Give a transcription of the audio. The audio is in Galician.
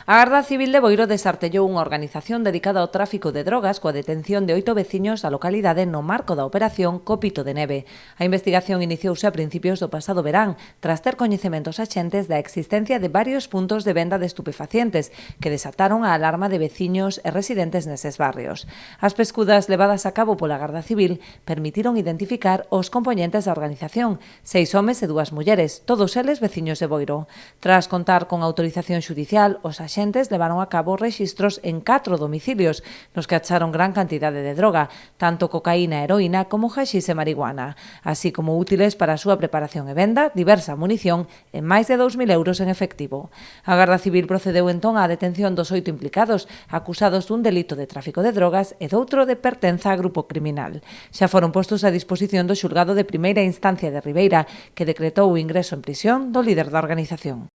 A Garda Civil de Boiro desartellou unha organización dedicada ao tráfico de drogas coa detención de 8 veciños da localidade no marco da operación Copito de Neve. A investigación iniciouse a principios do pasado verán, tras ter coñecementos axentes da existencia de varios puntos de venda de estupefacientes que desataron a alarma de veciños e residentes neses barrios. As pescudas levadas a cabo pola Garda Civil permitiron identificar os compoñentes da organización, 6 homes e 2 mulleres, todos eles veciños de Boiro. Tras contar con autorización xudicial, os axentes levaron a cabo rexistros en 4 domicilios, nos que acharon gran cantidade de droga, tanto cocaína e heroína como haxís e marihuana, así como útiles para a súa preparación e venda, diversa munición e máis de 2.000 euros en efectivo. A Garda Civil procedeu entón á detención dos 8 implicados, acusados dun delito de tráfico de drogas e doutro de pertenza a grupo criminal. Xa foron postos a disposición do xulgado de primeira instancia de Ribeira, que decretou o ingreso en prisión do líder da organización.